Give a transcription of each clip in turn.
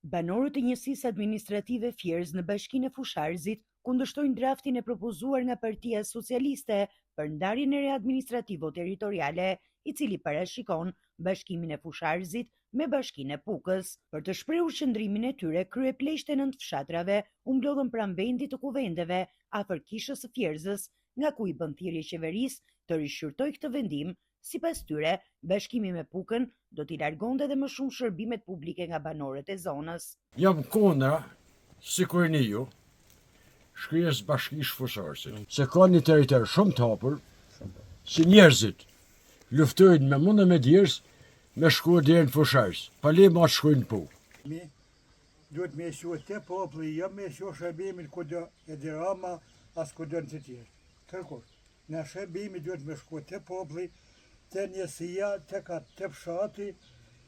Banorët e njësisë administrative Fierz në Bashkinë e Fusharzit kundërshtojnë draftin e propozuar nga Partia Socialiste për ndarjen e re administrativo-territoriale, i cili parashikon bashkimin e Fusharzit me Bashkinë e Pukës. Për të shprehur qëndrimin e tyre, kryepleqtë e 9 fshatrave u mblodhën pranë vendit të kuvendeve afër kishës së Fierzës, nga ku i bën thirrje qeverisë të rishqyrtojë këtë vendim. Sipas tyre, bashkimi me Pukën do t'i largonte edhe më shumë shërbimet publike nga banorët e zonës. Jam kundra, si kur një ju, shkrijes bashkisë Fusharzit, se ka një territor shumë të hapur, si njerëzit luftojnë me mundë me djerës me shku deri në Fusharz, pa le ma të shkojnë në Pukë. Mi duhet me shqo të populli, jo me shqo shërbimin kudo e dirama, as kudo në të tjerë. Kërkur, në shërbimi duhet me shku të populli, të njësia, të fshati,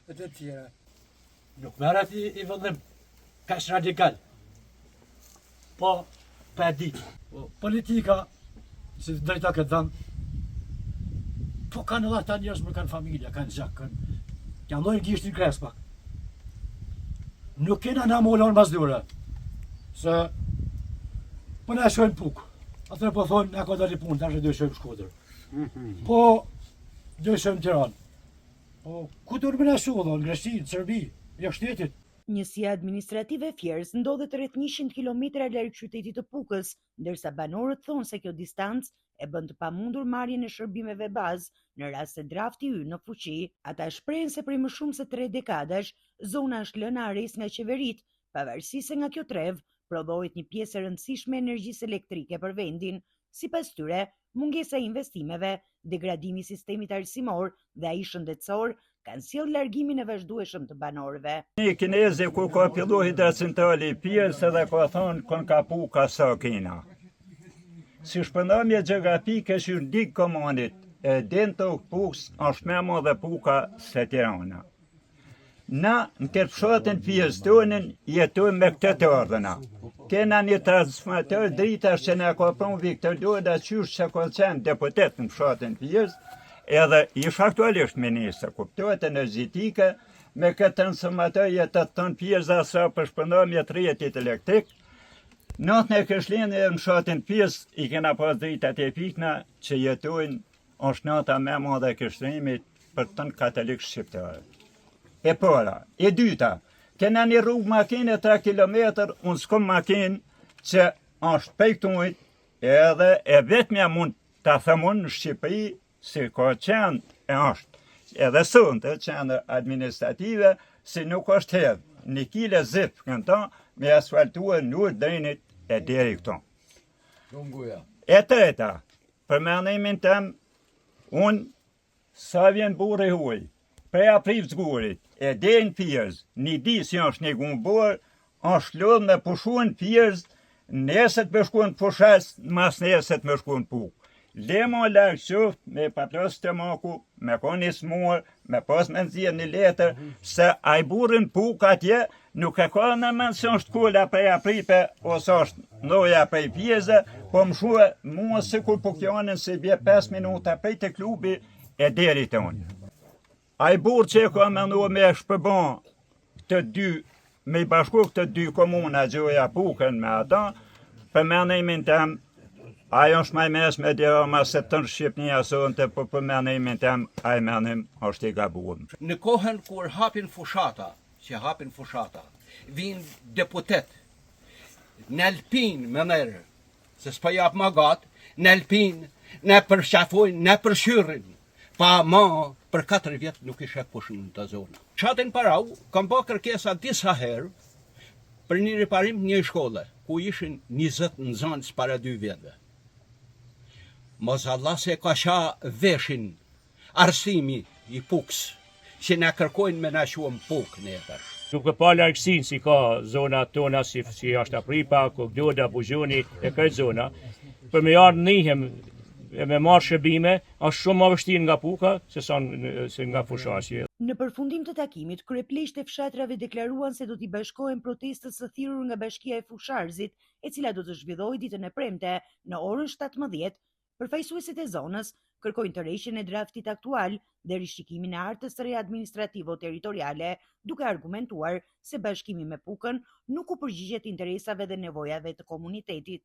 e të tjera. Nuk merret i vendim kaq radikal. Po, pa ditë. Politika, si drejta këtë dhënë, po kanë edhe ata njerëz më kanë familja, kanë gjak, kanë llojin gishtin krespa. Nuk kena na molon mazdura, se po na shojnë Pukë. Atëre po thonë, na ka dalë punë, tash do shojmë Shkodër. Po, do shojmë Tiranë. Po, ku do të shojmë, në Greqi, Serbi, jashtë shtetit? Njësia administrative Fierz ndodhet rreth 100 kilometra larg qytetit të Pukës, ndërsa banorët thonë se kjo distancë e bën të pamundur marrjen e shërbimeve bazë në rast se drafti hyj në fuqi. Ata shprehen se prej më shumë se 3 dekadash zona është lënë ares nga qeveritë, pavarësisht se nga kjo trevë prodhohet një pjesë e rëndësishme e energjisë elektrike për vendin. Sipas tyre, mungesa e investimeve, degradimi i sistemit arsimor dhe ai shëndetësor kanë sjellë largimin e vazhdueshëm të banorëve. Një kinezi ku ka fillu hidrocentrali pjesë edhe ka thonë kon ka Puka sa kina. Si shpëndamje geografike që ndik komunit, e din të Pukës është me më dhe Puka se Tirana. Na në këtë fshatin pjesë tonin jetojmë me këtë të ardhëna. Kena një transformator dritash që ne ka pron Viktor Doda qysh që ka qenë deputet në fshatin pjesë, edhe ish aktualisht ministër, kuptohet energjetike, me këtë transformator jetat të në pjesë asa për shpëndamje të rjetit elektrik. Natën e Krishtlindjes në fshatin pjesë i kena pas dritat e pikna që jetojnë është nata me madhe e Krishtrimit për të në katolik shqiptarë. E para, e dyta, kena një rrugë makinë 3 kilometër, unë s'kom makinë që është pejktumit, edhe e vetëmja mund të thëmun në Shqipëri, si ka qenë e është, edhe sënë të qenë administrative, si nuk është hedhë, një kile zipë kënta, me asfaltua në drenit e deri këto. E treta, për mendimin tem, unë sa vjen burri huaj, preja privë zgurit, e den Fierz, një di si është një gumbor, është lodhë me pushuan Fierz, neset me shkuan Fusharz, mas neset me shkuan Pukë. Lema larkë qëftë me patros të maku, me koni smur, me pas me nëzirë një letër, se a i burin Pukë atje, nuk e ka në mend se është kolla preja pripe, ose është noja prej Fierzë, po më shue mua se kur Pukjanin se bje 5 minuta prej të klubi e deri të unë. A i burë që e ka mendu me shpërban këtë dy, me i bashku këtë 2 komuna gjoja Pukën me ata, për mendimin tem, ajo është maj mes me dirama se të në Shqipnia sonte, për mendimin tem, a i mendim është i gabuar. Në kohën kur hapin fushata, vinë deputet, në Alpin me nërë, se s'pa jap ma gatë, në Alpin, në përshafojnë, në përshyrën, pa ma për 4 vjetë nuk ishe pushën në të zona. Qatin parau, kam ba kërkesa disa herë për një riparim një shkolle, ku ishin 20 nxënës para 2 vjetëve. Mos Allah se ka qa veshin arsimi i Pukës, që na kërkojnë me na shuam Pukë në jetër. Nuk e pa largësin si ka zona tona, si është Apripa, Kogdoda, Buzhoni e këtë zona, për me jarë njëhem e me marrë shërbime, është shumë më vështirë nga Puka se nga Fushazi. Në përfundim të takimit, kryepleqtë e fshatrave deklaruan se do t'i bashkohen protestës së thirrur nga Bashkia e Fusharzit, e cila do të zhvillohej ditën e premte në orën 17. Përfaqësuesit e zonës kërkojnë tërheqjen e draftit aktual dhe rishikimin e hartës së re administrativo-territoriale, duke argumentuar se bashkimi me Pukën nuk u përgjigjet interesave dhe nevojave të komunitetit.